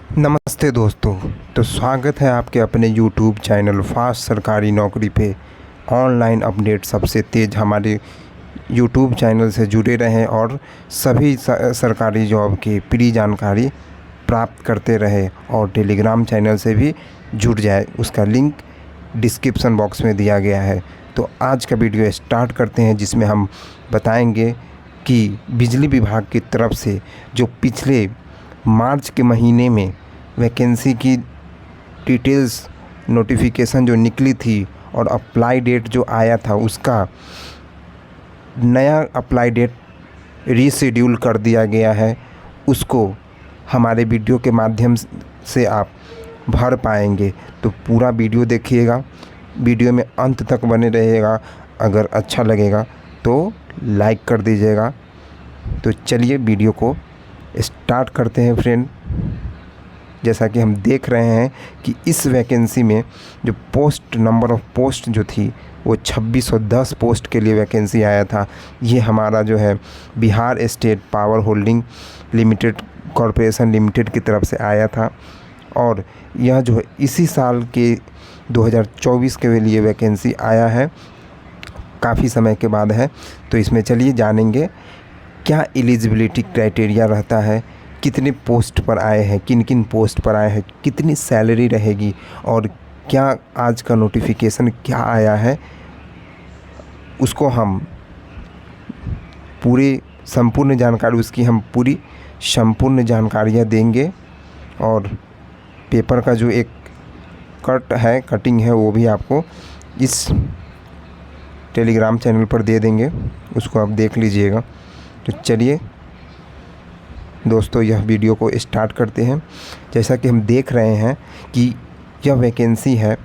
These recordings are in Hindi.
नमस्ते दोस्तों। तो स्वागत है आपके अपने YouTube चैनल फास्ट सरकारी नौकरी पे। ऑनलाइन अपडेट सबसे तेज़ हमारे YouTube चैनल से जुड़े रहें और सभी सरकारी जॉब की प्री जानकारी प्राप्त करते रहें और टेलीग्राम चैनल से भी जुड़ जाए। उसका लिंक डिस्क्रिप्शन बॉक्स में दिया गया है। तो आज का वीडियो स्टार्ट करते हैं, जिसमें हम बताएंगे कि बिजली विभाग की तरफ से जो पिछले मार्च के महीने में वैकेंसी की डिटेल्स नोटिफिकेशन जो निकली थी और अप्लाई डेट जो आया था, उसका नया अप्लाई डेट रीशेड्यूल कर दिया गया है। उसको हमारे वीडियो के माध्यम से आप भर पाएंगे। तो पूरा वीडियो देखिएगा, वीडियो में अंत तक बने रहिएगा। अगर अच्छा लगेगा तो लाइक कर दीजिएगा। तो चलिए वीडियो को स्टार्ट करते हैं फ्रेंड। जैसा कि हम देख रहे हैं कि इस वैकेंसी में जो नंबर ऑफ़ पोस्ट जो थी वो 2610 पोस्ट के लिए वैकेंसी आया था। ये हमारा जो है Bihar state power holding limited corporation limited की तरफ से आया था। और यह जो है इसी साल के 2024 के लिए वैकेंसी आया है, काफ़ी समय के बाद है। तो इसमें चलिए जानेंगे क्या एलिजिबिलिटी क्राइटेरिया रहता है, कितने पोस्ट पर आए हैं, किन किन पोस्ट पर आए हैं, कितनी सैलरी रहेगी और क्या आज का नोटिफिकेशन क्या आया है, उसको हम संपूर्ण जानकारियाँ देंगे। और पेपर का जो एक कटिंग है वो भी आपको इस टेलीग्राम चैनल पर दे देंगे, उसको आप देख लीजिएगा। तो चलिए दोस्तों, यह वीडियो को स्टार्ट करते हैं। जैसा कि हम देख रहे हैं कि यह वैकेंसी है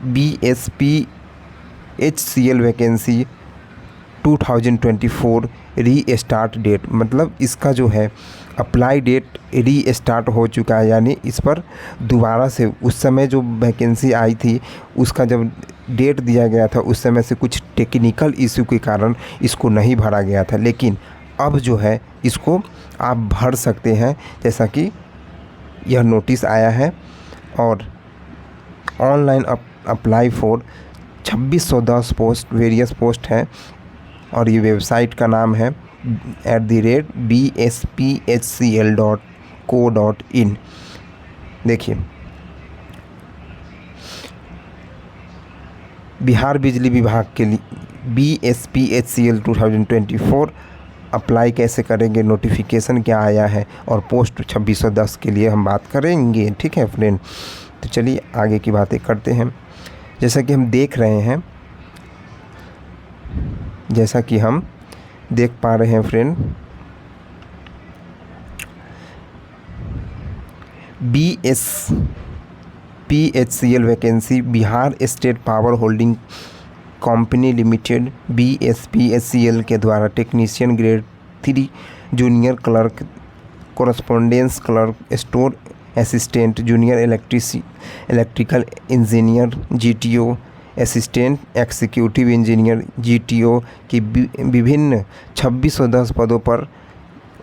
BSPHCL वैकेंसी 2024 रीस्टार्ट डेट, मतलब इसका जो है अप्लाई डेट रीस्टार्ट हो चुका है। यानी इस पर दोबारा से उस समय जो वैकेंसी आई थी उसका जब डेट दिया गया था, उस समय से कुछ टेक्निकल इशू के कारण इसको नहीं भरा गया था, लेकिन अब जो है इसको आप भर सकते हैं। जैसा कि यह नोटिस आया है और online apply for 2610 post various post है। और ये वेबसाइट का नाम है @bspHCL.co.in। देखिए, बिहार बिजली विभाग के लिए BSPHCL 2024 अप्लाई कैसे करेंगे, नोटिफिकेशन क्या आया है और पोस्ट 2610 के लिए हम बात करेंगे। ठीक है फ्रेंड, तो चलिए आगे की बातें करते हैं। जैसा कि हम देख पा रहे हैं friend, BSPHCL vacancy Bihar state power holding company limited BSPHCL के द्वारा technician grade 3 junior clerk, correspondence clerk, store assistant, junior electrical engineer GTO, assistant executive engineer GTO की विभिन्न 2610 पदों पर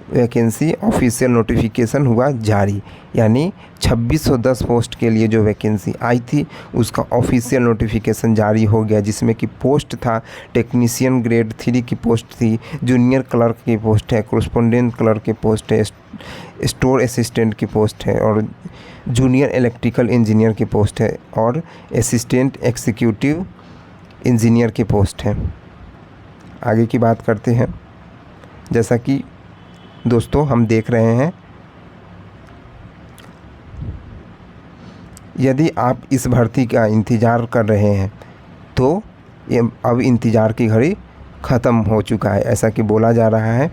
वैकेंसी ऑफिशियल नोटिफिकेशन हुआ जारी। यानी 2610 पोस्ट के लिए जो वैकेंसी आई थी उसका ऑफिशियल नोटिफिकेशन जारी हो गया, जिसमें कि पोस्ट था टेक्नीशियन ग्रेड 3 की पोस्ट थी, जूनियर क्लर्क की पोस्ट है, कोरस्पोंडेंट क्लर्क की पोस्ट है, स्टोर असिस्टेंट की पोस्ट है और जूनियर इलेक्ट्रिकल इंजीनियर की पोस्ट है और असिस्टेंट एग्जीक्यूटिव इंजीनियर की पोस्ट है। आगे की बात करते हैं। जैसा कि दोस्तों हम देख रहे हैं, यदि आप इस भर्ती का इंतज़ार कर रहे हैं तो ये अब इंतज़ार की घड़ी ख़त्म हो चुका है, ऐसा कि बोला जा रहा है।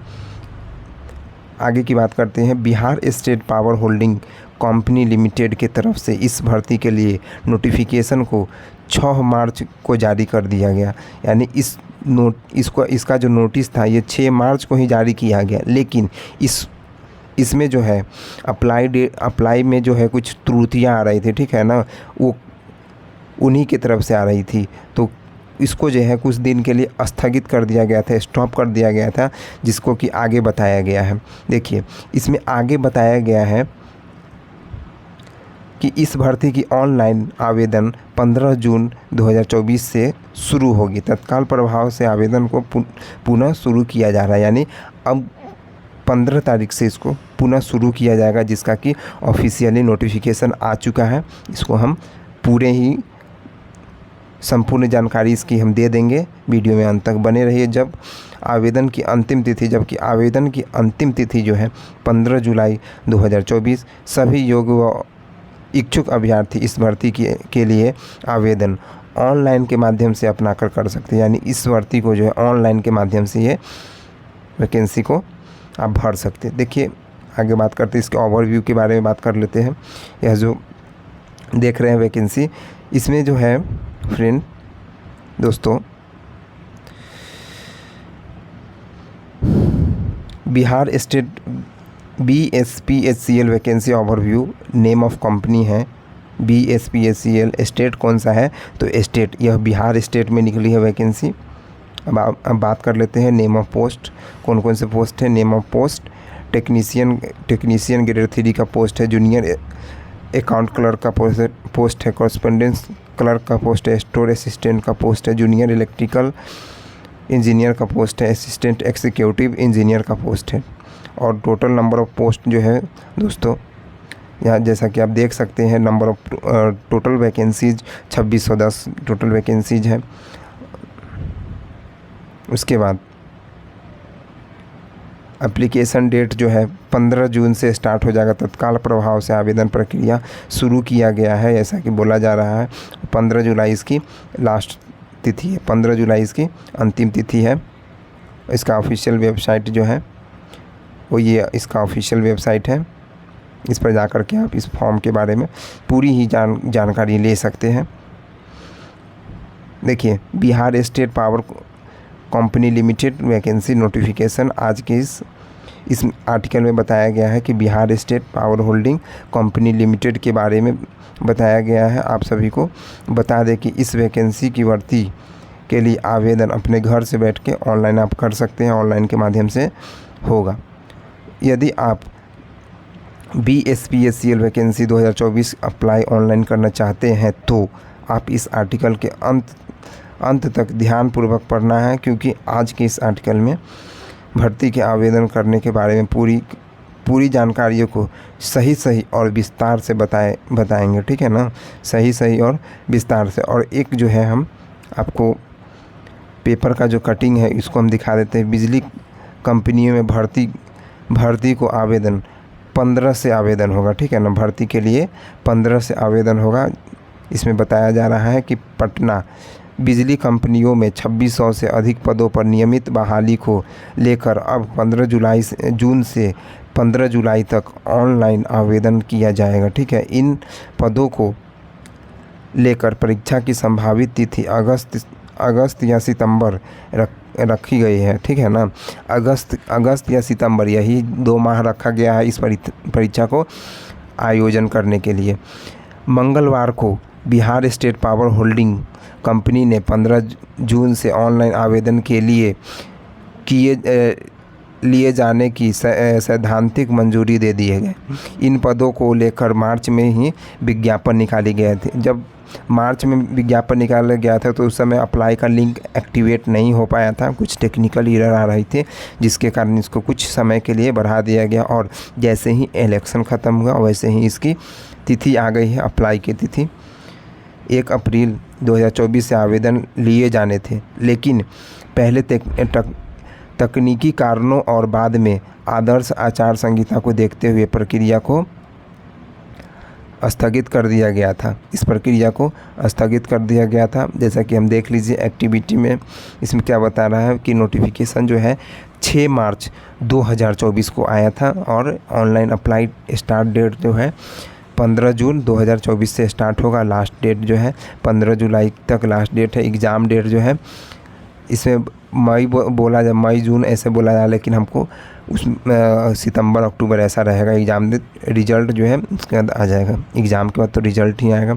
आगे की बात करते हैं। Bihar state power holding company limited की तरफ से इस भर्ती के लिए नोटिफिकेशन को 6 मार्च को जारी कर दिया गया। यानी इसका जो नोटिस था ये 6 मार्च को ही जारी किया गया, लेकिन इसमें जो है अप्लाई में जो है कुछ त्रुटियां आ रही थी, ठीक है ना, वो उन्हीं की तरफ से आ रही थी। तो इसको जो है कुछ दिन के लिए स्थगित कर दिया गया था, स्टॉप कर दिया गया था, जिसको कि आगे बताया गया है। देखिए, इसमें आगे बताया गया है कि इस भर्ती की ऑनलाइन आवेदन 15 जून 2024 से शुरू होगी। तत्काल प्रभाव से आवेदन को पुनः शुरू किया जा रहा है, यानी अब 15 तारीख से इसको पुनः शुरू किया जाएगा, जिसका कि ऑफिशियली नोटिफिकेशन आ चुका है। इसको हम पूरे ही संपूर्ण जानकारी इसकी हम दे देंगे, वीडियो में अंत तक बने रहिए। जबकि आवेदन की अंतिम तिथि जो है 15 जुलाई 2024, सभी योग्य व इच्छुक अभ्यर्थी इस भर्ती के लिए आवेदन ऑनलाइन के माध्यम से अपना कर सकते हैं, यानी इस भर्ती को जो है ऑनलाइन के माध्यम से ये वैकेंसी को आप भर सकते हैं। देखिए आगे बात करते हैं, इसके ओवरव्यू के बारे में बात कर लेते हैं। यह जो देख रहे हैं वैकेंसी, इसमें जो है फ्रेंड दोस्तों, Bihar state BSPHCL vacancy overview, name of company है BSPHCL। स्टेट कौन सा है, तो स्टेट यह बिहार स्टेट में निकली है वैकेंसी। अब बात कर लेते हैं नेम ऑफ पोस्ट, कौन कौन से पोस्ट है। Name of post technician grade 3 का पोस्ट है, जूनियर अकाउंट क्लर्क का पोस्ट है, कॉरेस्पॉन्डेंस क्लर्क का पोस्ट है, स्टोर असिस्टेंट का पोस्ट है, जूनियर इलेक्ट्रिकल इंजीनियर का पोस्ट है, असिस्टेंट एग्जीक्यूटिव इंजीनियर का पोस्ट है। और टोटल नंबर ऑफ़ पोस्ट जो है दोस्तों, यहाँ जैसा कि आप देख सकते हैं, number of total vacancies 2610 total vacancies है। उसके बाद एप्लीकेशन डेट जो है 15 जून से स्टार्ट हो जाएगा। तत्काल प्रभाव से आवेदन प्रक्रिया शुरू किया गया है, ऐसा कि बोला जा रहा है। 15 जुलाई इसकी लास्ट तिथि है, 15 जुलाई इसकी अंतिम तिथि है। इसका ऑफिशियल वेबसाइट जो है वो ये इसका ऑफिशियल वेबसाइट है। इस पर जाकर के आप इस फॉर्म के बारे में पूरी ही जानकारी ले सकते हैं। देखिए, Bihar state power company limited vacancy notification, आज के इस आर्टिकल में बताया गया है कि Bihar state power holding company limited के बारे में बताया गया है। आप सभी को बता दें कि इस वैकेंसी की भर्ती के लिए आवेदन अपने घर से बैठ के ऑनलाइन आप कर सकते हैं, ऑनलाइन के माध्यम से होगा। यदि आप BSPHCL वैकेंसी 2024 अप्लाई ऑनलाइन करना चाहते हैं तो आप इस आर्टिकल के अंत तक ध्यानपूर्वक पढ़ना है, क्योंकि आज के इस आर्टिकल में भर्ती के आवेदन करने के बारे में पूरी जानकारियों को सही और विस्तार से बताएंगे, ठीक है ना, सही और विस्तार से। और एक जो है हम आपको पेपर का जो कटिंग है इसको हम दिखा देते हैं। बिजली कंपनियों में भर्ती को आवेदन 15 से आवेदन होगा, ठीक है ना, भर्ती के लिए 15 से आवेदन होगा। इसमें बताया जा रहा है कि पटना बिजली कंपनियों में 2600 से अधिक पदों पर नियमित बहाली को लेकर अब 15 जून से 15 जुलाई तक ऑनलाइन आवेदन किया जाएगा, ठीक है। इन पदों को लेकर परीक्षा की संभावित तिथि अगस्त या सितंबर रखी गई है, ठीक है ना। अगस्त या सितंबर, यही 2 माह रखा गया है इस परीक्षा को आयोजन करने के लिए। मंगलवार को Bihar state power holding company ने 15 जून से ऑनलाइन आवेदन के लिए लिए जाने की सैद्धांतिक मंजूरी दे दी है। इन पदों को लेकर मार्च में ही विज्ञापन निकाले गए थे। जब मार्च में विज्ञापन निकाला गया था तो उस समय अप्लाई का लिंक एक्टिवेट नहीं हो पाया था, कुछ टेक्निकल एरर आ रही थी, जिसके कारण इसको कुछ समय के लिए बढ़ा दिया गया। और जैसे ही इलेक्शन ख़त्म हुआ वैसे ही इसकी तिथि आ गई है, अप्लाई की तिथि 1 अप्रैल 2024 से आवेदन लिए जाने थे, लेकिन पहले तकनीकी कारणों और बाद में आदर्श आचार संहिता को देखते हुए प्रक्रिया को स्थगित कर दिया गया था। इस प्रक्रिया को स्थगित कर दिया गया था। जैसा कि हम देख लीजिए एक्टिविटी में इसमें क्या बता रहा है कि नोटिफिकेशन जो है 6 मार्च 2024 को आया था और ऑनलाइन अप्लाई स्टार्ट डेट जो है 15 जून 2024 से स्टार्ट होगा। लास्ट डेट जो है 15 जुलाई तक लास्ट डेट है। एग्ज़ाम डेट जो है इसमें मई जून ऐसे बोला जाए, लेकिन हमको उस सितंबर अक्टूबर ऐसा रहेगा एग्ज़ाम डेट। रिज़ल्ट जो है उसके बाद आ जाएगा, एग्ज़ाम के बाद तो रिज़ल्ट ही आएगा।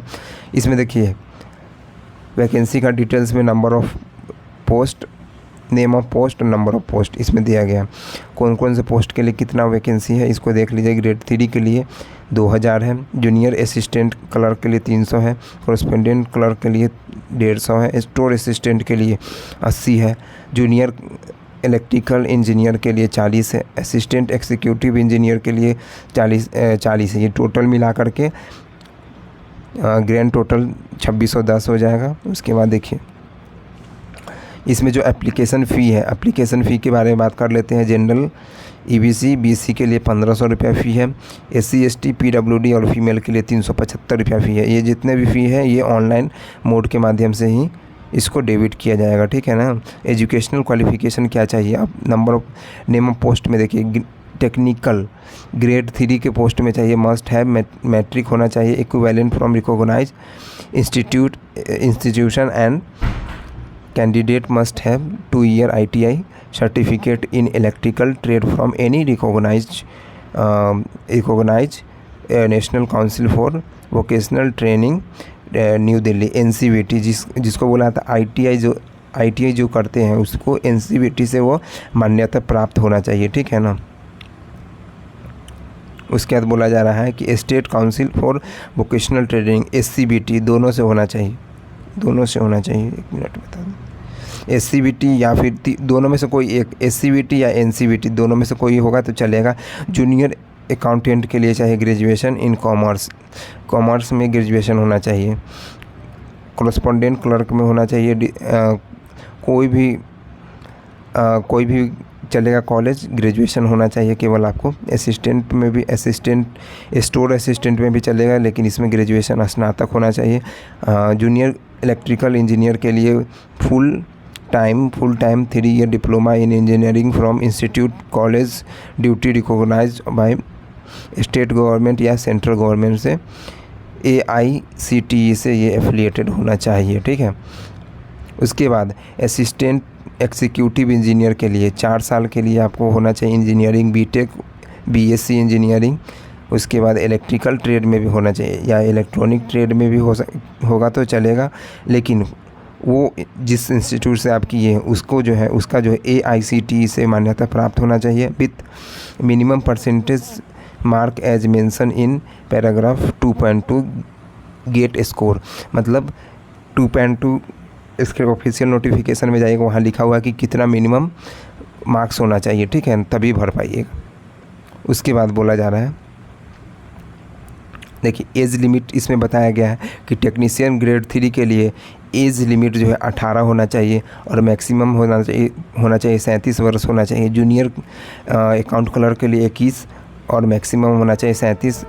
इसमें देखिए वैकेंसी का डिटेल्स में number of post name of post और नंबर ऑफ पोस्ट इसमें दिया गया। कौन कौन से पोस्ट के लिए कितना वैकेंसी है इसको देख लीजिए। ग्रेड 3 के लिए 2000 है, जूनियर असिस्टेंट क्लर्क के लिए 300 है, कॉरेस्पोंडेंट क्लर्क के लिए 150 है, स्टोर असिस्टेंट के लिए 80 है, जूनियर इलेक्ट्रिकल इंजीनियर के लिए 40 है, असिस्टेंट एग्जीक्यूटिव इंजीनियर के लिए 40 है। ये टोटल मिला करके ग्रैंड टोटल 2610 हो जाएगा। उसके बाद देखिए इसमें जो एप्लीकेशन फ़ी है, एप्लीकेशन फ़ी के बारे में बात कर लेते हैं। जनरल EBC BC के लिए 1500 रुपया फ़ी है, SC ST PWD और फीमेल के लिए 375 रुपया फ़ी है। ये जितने भी फ़ी है ये ऑनलाइन मोड के माध्यम से ही इसको डेबिट किया जाएगा, ठीक है ना। एजुकेशनल क्वालिफ़िकेशन क्या चाहिए आप, number of name of post में देखिए टेक्निकल ग्रेड 3 के पोस्ट में चाहिए मस्ट हैव मैट्रिक होना चाहिए, equivalent from recognise institution and candidate must have 2 year ITI certificate in electrical trade from any recognise national council for vocational training new Delhi NCVT जिसको बोला था ITI जो करते हैं उसको NCVT से वो मान्यता प्राप्त होना चाहिए, ठीक है ना। उसके बाद बोला जा रहा है कि state council for vocational training SCVT दोनों से होना चाहिए, एक मिनट बता दूँ। SCVT या फिर दोनों में से कोई एक, SCVT या NCVT दोनों में से कोई होगा तो चलेगा। जूनियर अकाउंटेंट के लिए चाहिए ग्रेजुएशन इन कॉमर्स में ग्रेजुएशन होना चाहिए। कॉरेस्पोंडेंट क्लर्क में होना चाहिए कोई भी चलेगा, कॉलेज ग्रेजुएशन होना चाहिए केवल आपको। असिस्टेंट में भी स्टोर असिस्टेंट में भी चलेगा, लेकिन इसमें ग्रेजुएशन स्नातक होना चाहिए। जूनियर इलेक्ट्रिकल इंजीनियर के लिए full time 3 year diploma in engineering from institute college duty recognised by state government या सेंट्रल गवर्नमेंट से AICTE से ये एफिलिएटेड होना चाहिए, ठीक है। उसके बाद असिस्टेंट एग्जीक्यूटिव इंजीनियर के लिए 4 साल के लिए आपको होना चाहिए इंजीनियरिंग BTech BSc इंजीनियरिंग। उसके बाद इलेक्ट्रिकल ट्रेड में भी होना चाहिए या इलेक्ट्रॉनिक ट्रेड में भी होगा तो चलेगा, लेकिन वो जिस इंस्टीट्यूट से आप किए हैं उसको जो है उसका जो है AICTE से मान्यता प्राप्त होना चाहिए with minimum percentage mark as mention in paragraph 2.2 gate score. मतलब 2.2 इसके ऑफिशियल नोटिफिकेशन में जाइएगा, वहाँ लिखा हुआ है कि कितना मिनिमम मार्क्स होना चाहिए, ठीक है, तभी भर पाइएगा। उसके बाद बोला जा रहा है देखिए एज लिमिट इसमें बताया गया है कि टेक्नीशियन ग्रेड 3 के लिए एज लिमिट जो है 18 होना चाहिए और मैक्सिमम होना चाहिए 37 वर्ष होना चाहिए। जूनियर अकाउंट क्लर्क के लिए 21 और मैक्सिमम होना चाहिए 37।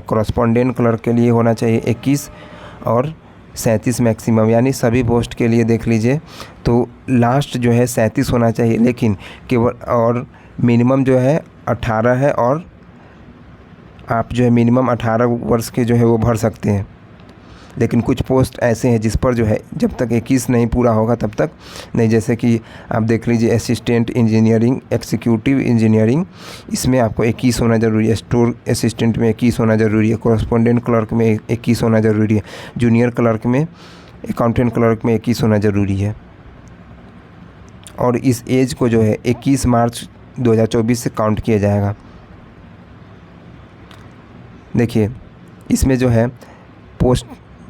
कॉरेस्पोंडेंट क्लर्क के लिए होना चाहिए 21 और 37 मैक्सिमम, यानी सभी पोस्ट के लिए देख लीजिए तो लास्ट जो है 37 होना चाहिए, लेकिन केवल और मिनिमम जो है 18 है और आप जो है मिनिमम 18 वर्ष के जो है वो भर सकते हैं। लेकिन कुछ पोस्ट ऐसे हैं जिस पर जो है जब तक 21 नहीं पूरा होगा तब तक नहीं, जैसे कि आप देख लीजिए असिस्टेंट इंजीनियरिंग एग्जीक्यूटिव इंजीनियरिंग, इसमें आपको 21 होना ज़रूरी है। स्टोर असिस्टेंट में 21 होना ज़रूरी है। कॉरेस्पोंडेंट क्लर्क में 21 होना ज़रूरी है। जूनियर क्लर्क में अकाउंटेंट क्लर्क में 21 होना ज़रूरी है। और इस एज को जो है 21 मार्च 2024 से काउंट किया जाएगा। देखिए इसमें जो है पोस्ट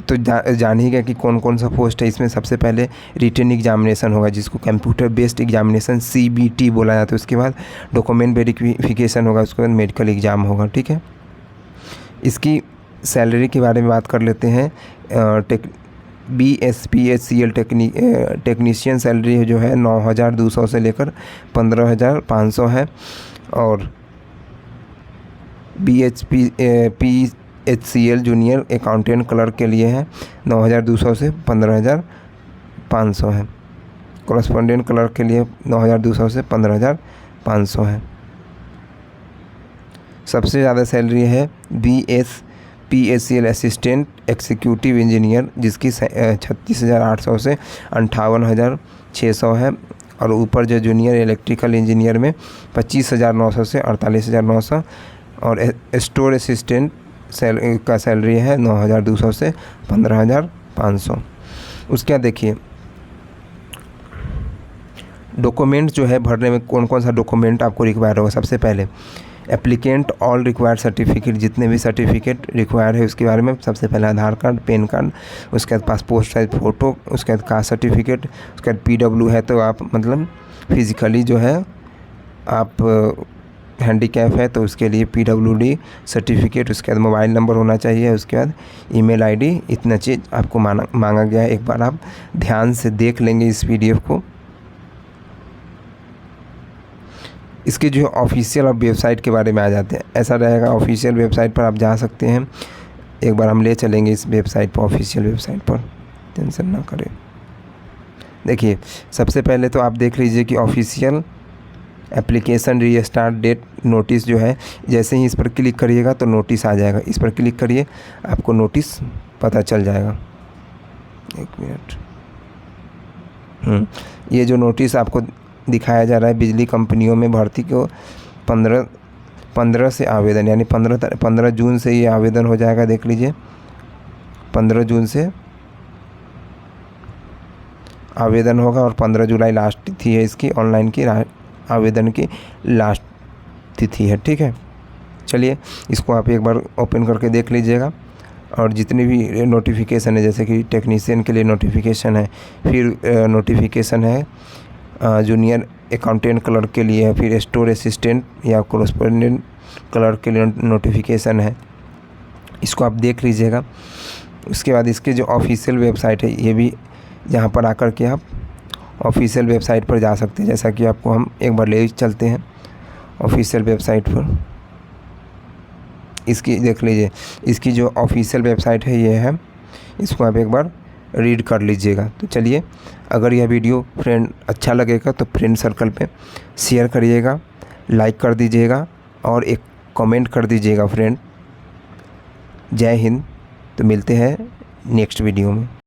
तो जान ही गया कि कौन कौन सा पोस्ट है। इसमें सबसे पहले रिटन एग्जामिनेशन होगा जिसको कंप्यूटर बेस्ड एग्जामिनेशन CBT बोला जाता है। उसके बाद डॉक्यूमेंट वेरिफिकेशन होगा, उसके बाद मेडिकल एग्ज़ाम होगा, ठीक है। इसकी सैलरी के बारे में बात कर लेते हैं। BSPHCL टेक्नीशियन सैलरी जो है 9,200 से लेकर 15,500 है और BHCL जूनियर अकाउंटेंट क्लर्क के लिए है 9,200 से 15,500 है। कॉरेस्पोंडेंट क्लर्क के लिए 9,200 से 15,500 है। सबसे ज़्यादा सैलरी है BSPHCL असिस्टेंट एग्जीक्यूटिव इंजीनियर जिसकी 36,800 से 58,600 है और ऊपर जो जूनियर इलेक्ट्रिकल इंजीनियर में 25,900 से 48,900 और स्टोर असिस्टेंट का सैलरी है 9,200 से 15,500। उसके बाद देखिए डॉक्यूमेंट जो है भरने में कौन कौन सा डॉक्यूमेंट आपको रिक्वायर होगा। सबसे पहले एप्लीकेंट ऑल रिक्वायर्ड सर्टिफिकेट, जितने भी सर्टिफिकेट रिक्वायर है उसके बारे में सबसे पहले आधार कार्ड, पैन कार्ड, उसके बाद पासपोर्ट साइज फ़ोटो, उसके बाद कास्ट सर्टिफिकेट, उसके बाद PW है तो आप मतलब फिज़िकली जो है आप हैंडीकैप है तो उसके लिए PWD सर्टिफिकेट, उसके बाद मोबाइल नंबर होना चाहिए, उसके बाद ईमेल ID, इतना चीज़ आपको मांगा गया है। एक बार आप ध्यान से देख लेंगे इस PDF को। इसके जो ऑफिशियल और वेबसाइट के बारे में आ जाते हैं। ऐसा रहेगा, ऑफिशियल वेबसाइट पर आप जा सकते हैं। एक बार हम ले चलेंगे इस वेबसाइट पर, ऑफिशियल वेबसाइट पर, टेंशन ना करें। देखिए सबसे पहले तो आप देख लीजिए कि official application restart date notice जो है, जैसे ही इस पर क्लिक करिएगा तो नोटिस आ जाएगा। इस पर क्लिक करिए, आपको नोटिस पता चल जाएगा। एक मिनट, ये जो नोटिस आपको दिखाया जा रहा है, बिजली कंपनियों में भर्ती को 15 से आवेदन, यानी 15 जून से ये आवेदन हो जाएगा। देख लीजिए 15 जून से आवेदन होगा और 15 जुलाई लास्ट तिथि है इसकी, ऑनलाइन की आवेदन की लास्ट तिथि है। ठीक है, चलिए इसको आप एक बार ओपन करके देख लीजिएगा। और जितनी भी नोटिफिकेशन है, जैसे कि टेक्नीशियन के लिए नोटिफिकेशन है, फिर नोटिफिकेशन है जूनियर अकाउंटेंट क्लर्क के लिए है, फिर स्टोर असिस्टेंट या कोरेस्पोंडेंट क्लर्क के लिए नोटिफिकेशन है, इसको आप देख लीजिएगा। उसके बाद इसके जो ऑफिशियल वेबसाइट है, ये भी यहाँ पर आकर के आप ऑफिशियल वेबसाइट पर जा सकते हैं। जैसा कि आपको हम एक बार ले चलते हैं ऑफिशियल वेबसाइट पर। इसकी देख लीजिए, इसकी जो ऑफिशियल वेबसाइट है ये है, इसको आप एक बार रीड कर लीजिएगा। तो चलिए, अगर यह वीडियो फ्रेंड अच्छा लगेगा तो फ्रेंड सर्कल पे शेयर करिएगा, लाइक कर दीजिएगा और एक कमेंट कर दीजिएगा फ्रेंड। जय हिंद। तो मिलते हैं नेक्स्ट वीडियो में।